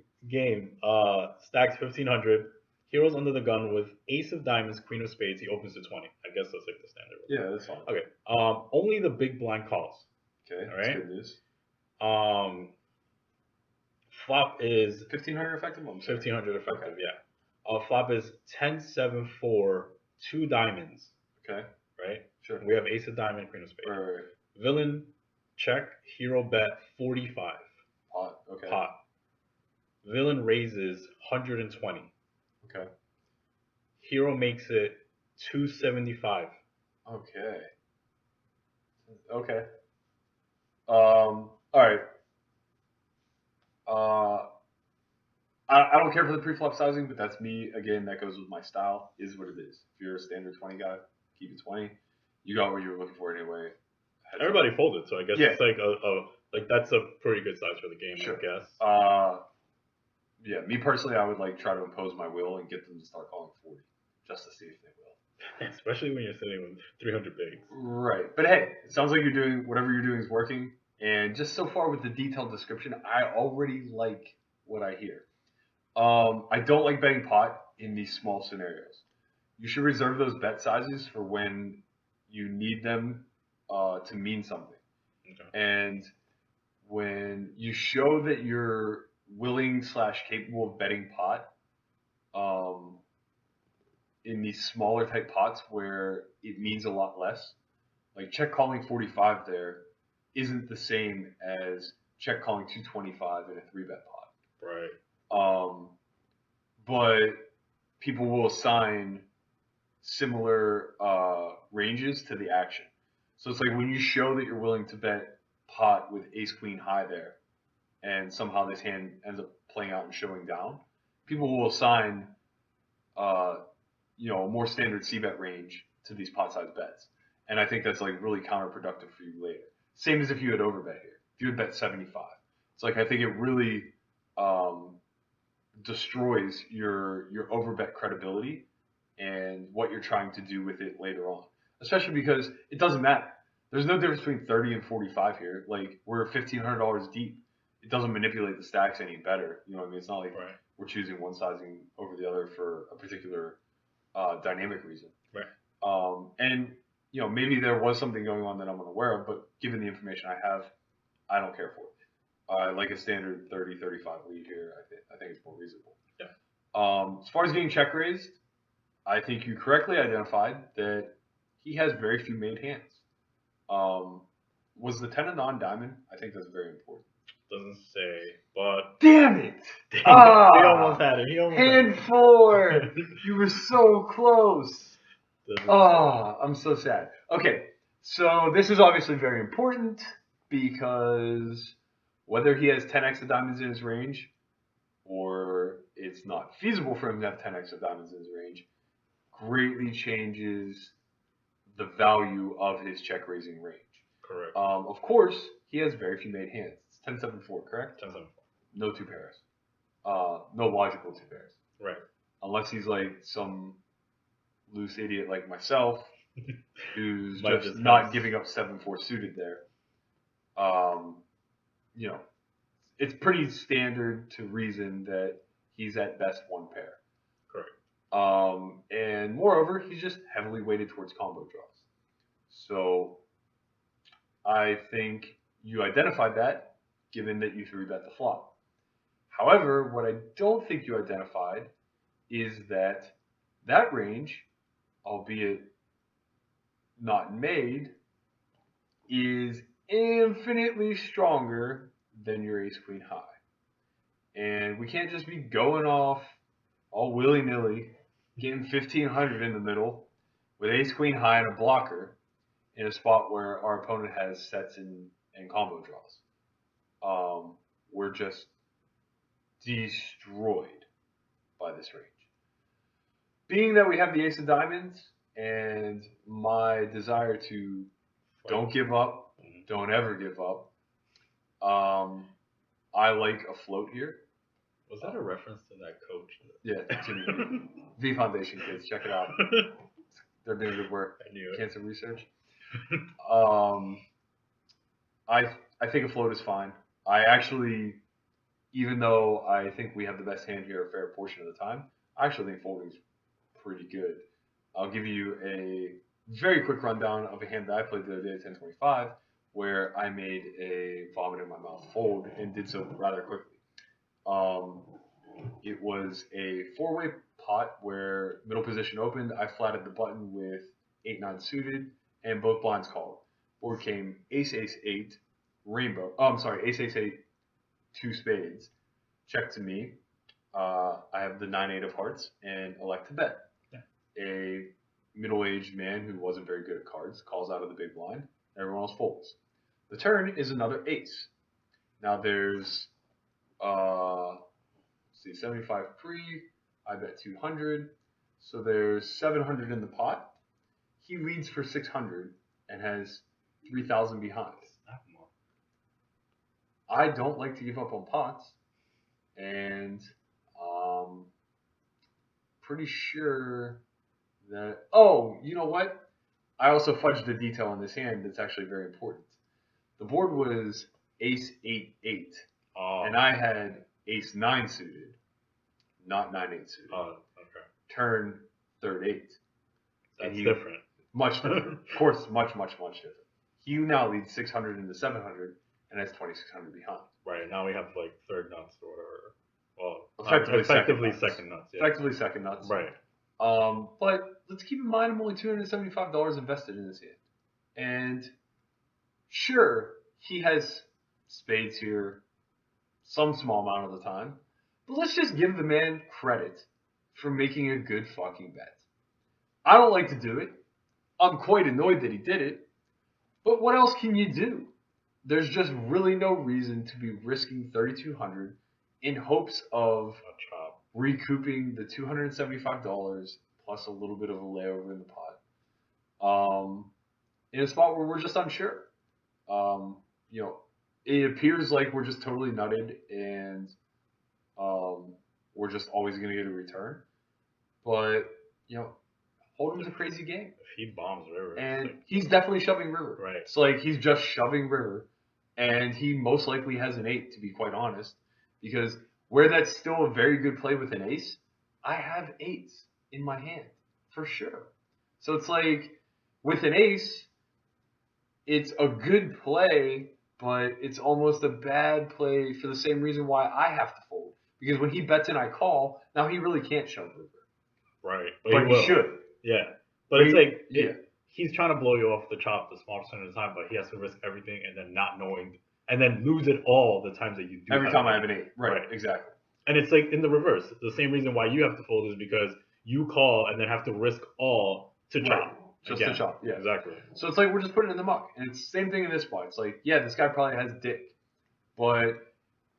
Stacks 1500. Heroes under the gun with ace of diamonds, queen of spades. He opens to 20. I guess that's like the standard. Yeah, that's fine. Okay. Only the big blind calls. Okay, All that's right. good news. Flop is 1500 effective? 1500 effective. Okay. Yeah. Flop is 10-7-4, 2 diamonds. Okay, Right. sure. We have ace of diamond, queen of spades. Right. Villain check. Hero bet 45. Pot. Okay. Pot. Villain raises 120. Okay. Hero makes it 275. Okay. Okay. All right. I don't care for the pre-flop sizing, but that's me. Again, that goes with my style. Is what it is. If you're a standard 20 guy, keep it 20. You got what you were looking for anyway. Everybody folded, so I guess Yeah. it's like that's a pretty good size for the game, Sure. I guess. Yeah, me personally, I would like try to impose my will and get them to start calling 40, just to see if they will. Especially when you're sitting with 300 bigs. Right, but hey, it sounds like you're doing whatever you're doing is working. And just so far with the detailed description, I already like what I hear. I don't like betting pot in these small scenarios. You should reserve those bet sizes for when you need them to mean something. Okay. And when you show that you're willing / capable of betting pot in these smaller type pots where it means a lot less, like check calling 45 there isn't the same as check calling 225 in a 3-bet pot. Right. But people will assign similar ranges to the action. So it's like when you show that you're willing to bet pot with ace queen high there, and somehow this hand ends up playing out and showing down, people will assign a more standard c-bet range to these pot size bets. And I think that's like really counterproductive for you later. Same as if you had overbet here. If you had bet 75. It's like I think it really destroys your overbet credibility and what you're trying to do with it later on. Especially because it doesn't matter. There's no difference between 30 and 45 here. Like we're $1,500 deep. it doesn't manipulate the stacks any better. You know what I mean? It's not like Right. we're choosing one sizing over the other for a particular dynamic reason. Right. And maybe there was something going on that I'm unaware of, but given the information I have, I don't care for it. Like a standard 30-35 lead here, I think it's more reasonable. Yeah. As far as getting check raised, I think you correctly identified that he has very few made hands. Was the 10 a non-diamond? I think that's very important. Doesn't say, but Damn it! he Ah, almost had it. He almost hand had it. 4. You were so close. Doesn't Oh, I'm so sad. Okay, so this is obviously very important because whether he has 10x of diamonds in his range or it's not feasible for him to have 10x of diamonds in his range greatly changes the value of his check raising range. Correct. Of course, he has very few made hands. It's 10-7-4, correct? 10-7-4. No two pairs. No logical two pairs. Right. Unless he's like some loose idiot like myself who's just not giving up 7-4 suited there. It's pretty standard to reason that he's at best one pair. Correct. And moreover, he's just heavily weighted towards combo draws. So I think you identified that, given that you 3-bet the flop. However, what I don't think you identified is that range, albeit not made, is infinitely stronger than your ace queen high. And we can't just be going off all willy-nilly, getting 1500 in the middle with ace queen high and a blocker in a spot where our opponent has sets and combo draws. We're just destroyed by this range. Being that we have the ace of diamonds and my desire to don't give up, don't ever give up, I like a float here. Was that a reference to that coach? Yeah, Jimmy V Foundation kids, check it out. They're doing good work. I knew it. Cancer research. I think a float is fine. I actually, even though I think we have the best hand here a fair portion of the time, I actually think folding is pretty good. I'll give you a very quick rundown of a hand that I played the other day at 1025, where I made a vomit in my mouth fold and did so rather quickly. It was a 4-way pot where middle position opened. I flatted the button with 8-9 suited, and both blinds called. Board came ace ace 8 rainbow. Oh, I'm sorry, ace ace 8 2 spades. Check to me. I have the 9-8 of hearts and elect to bet. Yeah. A middle-aged man who wasn't very good at cards calls out of the big blind. Everyone else folds. The turn is another ace. Now there's 75 pre. I bet 200. So there's 700 in the pot. He leads for 600 and has 3,000 behind. I don't like to give up on pots, and pretty sure that. Oh, you know what? I also fudged the detail on this hand that's actually very important. The board was ace 8-8, and I had ace 9 suited, not 9-8 suited. Oh, okay. Turn 3-8. That's different. Much different. Of course, much different. He now leads 600 into 700 and has 2,600 behind. Right, now we have like third nuts or whatever. Well, effectively second nuts. Yeah. Effectively second nuts. Right. But let's keep in mind I'm only $275 invested in this hand. And sure, he has spades here some small amount of the time. But let's just give the man credit for making a good fucking bet. I don't like to do it. I'm quite annoyed that he did it. But what else can you do? There's just really no reason to be risking 3,200 in hopes of recouping the $275 plus a little bit of a layover in the pot. In a spot where we're just unsure. It appears like we're just totally nutted and we're just always going to get a return. But, Hold'em's a crazy game. If he bombs river. And he's definitely shoving river. Right. So, he's just shoving river. and he most likely has an 8, to be quite honest, because where that's still a very good play with an ace, I have 8s in my hand for sure. So it's like with an ace, it's a good play, but it's almost a bad play for the same reason why I have to fold. Because when he bets and I call, now he really can't shove river, Right, but he will. should. Yeah, but But it's like yeah, he's trying to blow you off the chop the small percent of the time, but he has to risk everything and then not knowing, and then lose it all the times that you do. every have time an I have eight. an 8, right? Exactly. And it's like in the reverse. The same reason why you have to fold is because you call and then have to risk all to chop. Right. Just again. to chop, yeah. Exactly. So it's like we're just putting it in the muck, and it's the same thing in this spot. It's like, yeah, this guy probably has dick, but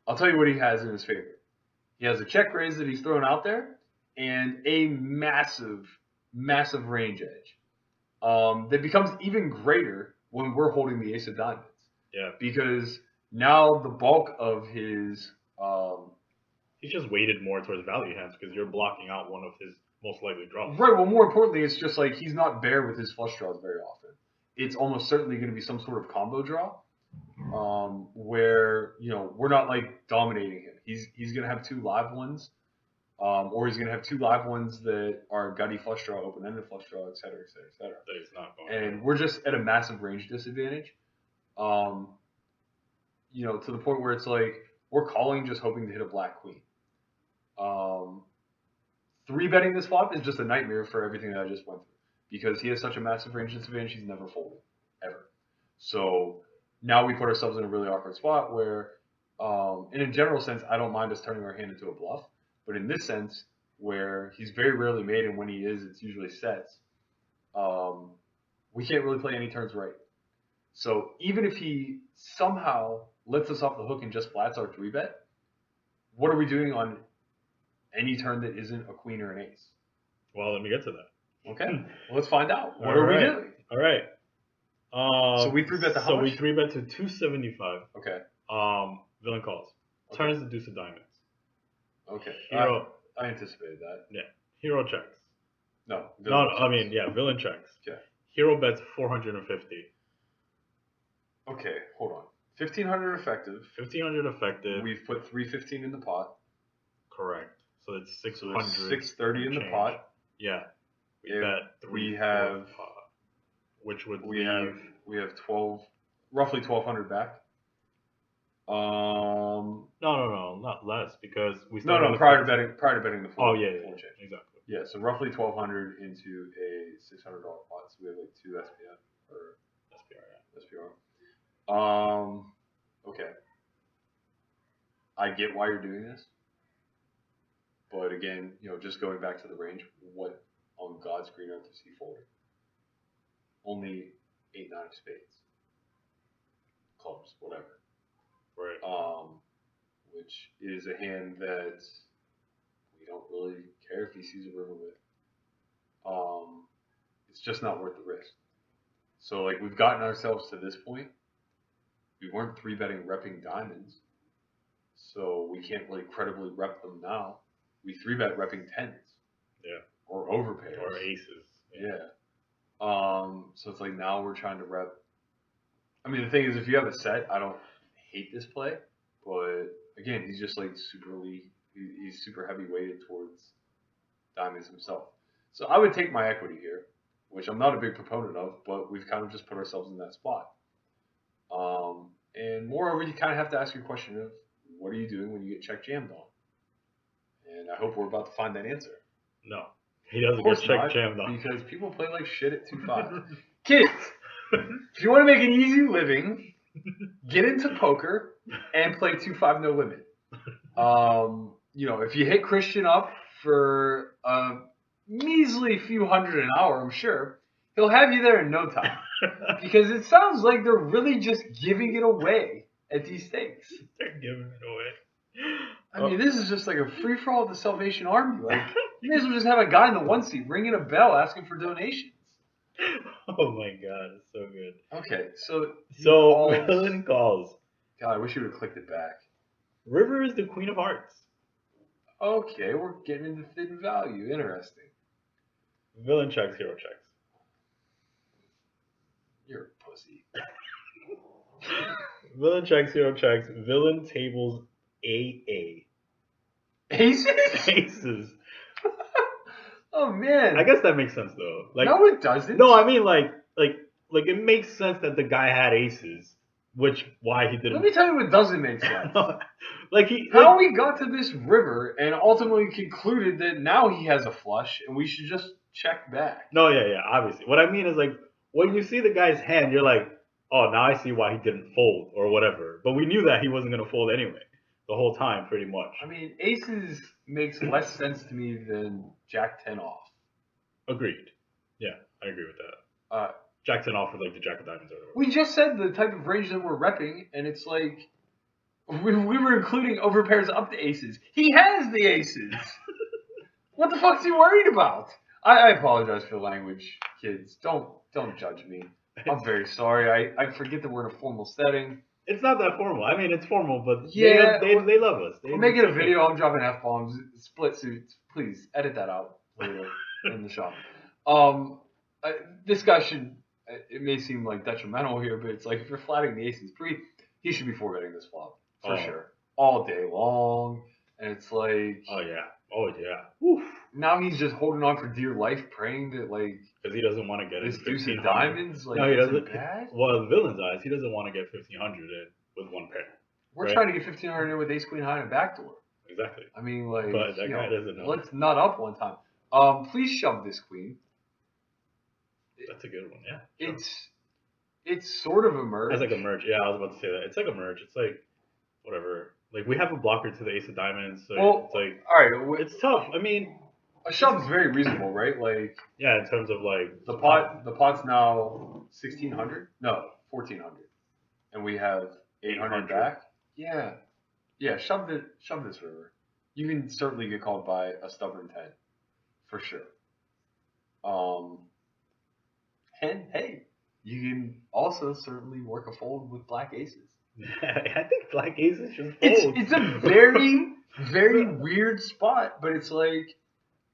I'll tell you what he has in his favor. He has a check raise that he's throwing out there, and a massive, massive range edge. That becomes even greater when we're holding the ace of diamonds. Yeah. Because now the bulk of his he's just weighted more towards value hands because you're blocking out one of his most likely draws. right. Well, more importantly, it's just like he's not bare with his flush draws very often. It's almost certainly going to be some sort of combo draw, where we're not like dominating him. He's going to have 2 live ones, or he's going to have 2 live ones that are gutty flush draw, open ended flush draw, et cetera, et cetera, et cetera. That he's not going. And we're just at a massive range disadvantage. To the point where it's like we're calling just hoping to hit a black queen. 3-betting this flop is just a nightmare for everything that I just went through because he has such a massive range disadvantage. He's never folded ever. So now we put ourselves in a really awkward spot where, in a general sense, I don't mind us turning our hand into a bluff, but in this sense, where he's very rarely made, and when he is, it's usually sets. We can't really play any turns right. So even if he somehow lets us off the hook and just flats our 3-bet, what are we doing on any turn that isn't a queen or an ace? Well, let me get to that. Okay, well, let's find out. What are we doing? All right. So we 3-bet the how much? So we 3-bet to 275. Okay. Villain calls. Okay. Turns the deuce of diamonds. Okay. Hero. I anticipated that. Yeah. Hero checks. No. Villain checks. Okay. Hero bets 450. Okay, hold on. 1,500 effective. 1,500 effective. We've put 315 in the pot. Correct. So it's 600. So 630 in the pot. Yeah. We have pot, which would we have 12, roughly 1,200 back. No, not less because we prior to betting the full. Oh yeah, exactly. Yeah, so roughly 1,200 into a $600 pot. So we have like 2 SPR or SPR. Okay. I get why you're doing this. But again, just going back to the range, what on God's green earth is he folding? Only 8, 9 of spades. Clubs, whatever. Right. Which is a hand that we don't really care if he sees a river with. It's just not worth the risk. So like we've gotten ourselves to this point. We weren't 3-betting repping diamonds. So we can't really credibly rep them now. We 3-bet repping 10s. Yeah. Or overpairs. Or aces. Yeah. So it's like now we're trying to rep. I mean, the thing is, if you have a set, I don't hate this play. But again, he's just like he's super heavy weighted towards diamonds himself. So I would take my equity here, which I'm not a big proponent of, but we've kind of just put ourselves in that spot. And moreover, you kind of have to ask your question of what are you doing when you get check jammed on? And I hope we're about to find that answer. No, he doesn't get check jammed on because people play like shit at 2-5. Kids, if you want to make an easy living, get into poker and play 2-5 no limit. If you hit Christian up for a measly few hundred an hour, I'm sure he'll have you there in no time. Because it sounds like they're really just giving it away at these stakes. They're giving it away. I mean, this is just like a free-for-all of the Salvation Army. Like, you may as well just have a guy in the 1 seat ringing a bell asking for donations. Oh my god, it's so good. Okay, so villain calls. God, I wish you would have clicked it back. River is the queen of hearts. Okay, we're getting into thin value. Interesting. Villain checks, hero checks. You're a pussy. Villain checks, hero checks. Villain tables AA. Aces? Aces. Oh man. I guess that makes sense though. Like, No, it doesn't. no, I mean like it makes sense that the guy had aces, which why he Let didn't. me tell you what doesn't make sense. Like he How like, we got to this river and ultimately concluded that now he has a flush and we should just check back. no, yeah, obviously. What I mean is like when you see the guy's hand, you're like, oh, now I see why he didn't fold or whatever. But we knew that he wasn't gonna fold anyway the whole time, pretty much. I mean, aces makes less sense to me than Jack 10 off. Agreed. Yeah, I agree with that. Uh, Jack 10 off with like the Jack of Diamonds or whatever. we just said the type of range that we're repping, and it's like we were including overpairs up to aces. He has the aces. What the fuck's he worried about? I apologize for the language, kids. Don't judge me. I'm very sorry. I forget that we're in a formal setting. It's not that formal. I mean, it's formal, but Yeah, they love us. We're making a video. I'm dropping f bombs. Split suits. Please edit that out later in the shop. This guy should. It may seem like detrimental here, but it's like if you're flatting the aces pre, he should be forgetting this flop for sure all day long. And it's like, oh yeah, Oof. Now he's just holding on for dear life, praying that like because he doesn't want to get this his deuce of 1500. diamonds. Like, No, he is doesn't. it bad? Well, the villain's eyes, he doesn't want to get 1500 in with one pair. We're right? trying to get 1500 in with ace queen high and backdoor. Exactly. I mean, like, but that guy doesn't know. Let's nut up one time. Please shove this queen. That's a good one. Yeah. Sure. It's sort of a merge. It's like a merge. Yeah, I was about to say that. It's like a merge. It's like whatever. Like we have a blocker to the ace of diamonds, so it's like all right. It's tough. I mean, a shove is very reasonable, right? Like yeah, in terms of like the pot's now 1600. No, 1400, and we have 800 back. Yeah. Shove this river. You can certainly get called by a stubborn 10, for sure. And hey, you can also certainly work a fold with black aces. I think black aces should fold. It's a very very weird spot, but it's like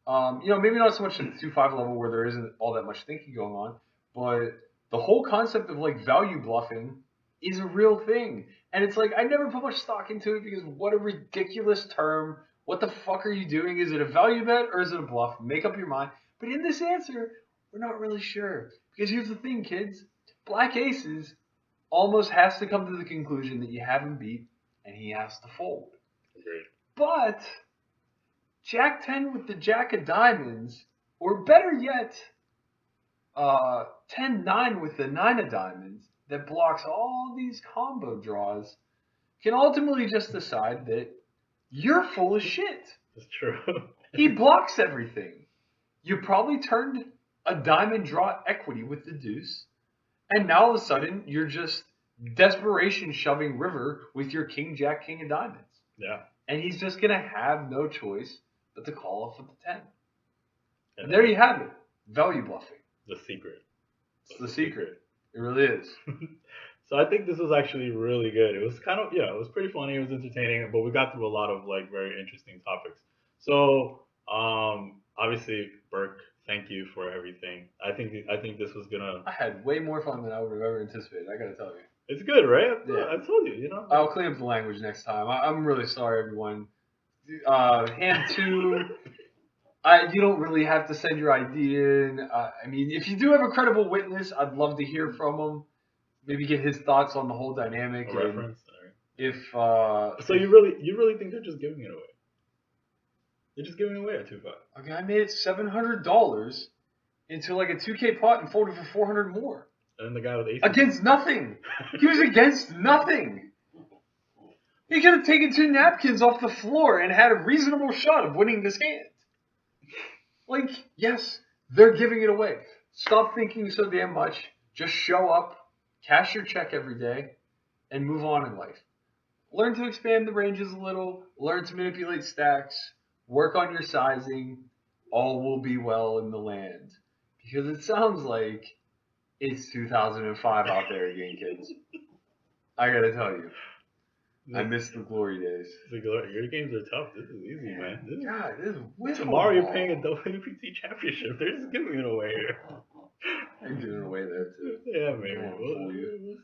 maybe not so much at the 2-5 level where there isn't all that much thinking going on, but the whole concept of like value bluffing is a real thing. And it's like I never put much stock into it because what a ridiculous term. What the fuck are you doing? Is it a value bet or is it a bluff? Make up your mind. But in this answer, we're not really sure. Because here's the thing, kids. Black aces almost has to come to the conclusion that you have him beat and he has to fold. Agreed. But Jack 10 with the Jack of diamonds, or better yet, 10-9 with the 9 of diamonds that blocks all these combo draws, can ultimately just decide that you're full of shit. That's true. He blocks everything. You probably turned a diamond draw equity with the deuce, and now all of a sudden you're just desperation shoving river with your king, jack, king of diamonds. Yeah. And he's just going to have no choice but to call off with the 10. And there you have it. Value bluffing. The secret. It's the secret. It really is. So I think this was actually really good. It was kind of, it was pretty funny. It was entertaining, but we got through a lot of like very interesting topics. So, obviously, Burke, thank you for everything. I think this was gonna. I had way more fun than I would have ever anticipated. I gotta tell you. It's good, right? Yeah. I told you, I'll clean up the language next time. I'm really sorry, everyone. Hand 2. You don't really have to send your ID in. I mean, if you do have a credible witness, I'd love to hear from him. Maybe get his thoughts on the whole dynamic. A reference. If so, you really think they're just giving it away? They're just giving it away at 2-5. Okay, I made it $700 into like a 2K pot and folded for $400 more. And the guy with aces. Against nothing. He was against nothing. He could have taken 2 napkins off the floor and had a reasonable shot of winning this hand. Like, yes, they're giving it away. Stop thinking so damn much. Just show up, cash your check every day, and move on in life. Learn to expand the ranges a little. Learn to manipulate stacks. Work on your sizing. All will be well in the land. Because it sounds like it's 2005 out there again, kids. I gotta tell you. I miss the glory days. Your games are tough. This is easy, man. This is tomorrow you're paying a WPT championship. They're just giving it away here. I'm giving it away there too. Yeah, maybe. We'll see.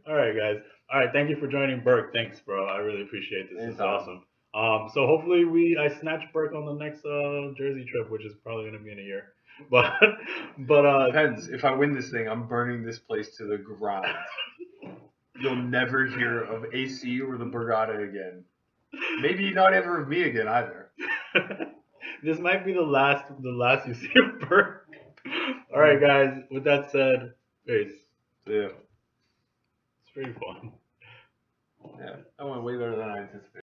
All right, guys. All right, thank you for joining Burke. Thanks, bro. I really appreciate this. This is Anytime. awesome. So hopefully I snatch Burke on the next Jersey trip, which is probably gonna be in a year. But but Depends. If I win this thing, I'm burning this place to the ground. You'll never hear of AC or the Borgata again. Maybe not ever of me again either. this might be the last you see of Burke. All right, guys. With that said, peace. Yeah. It's pretty fun. Yeah. That went way better than I anticipated.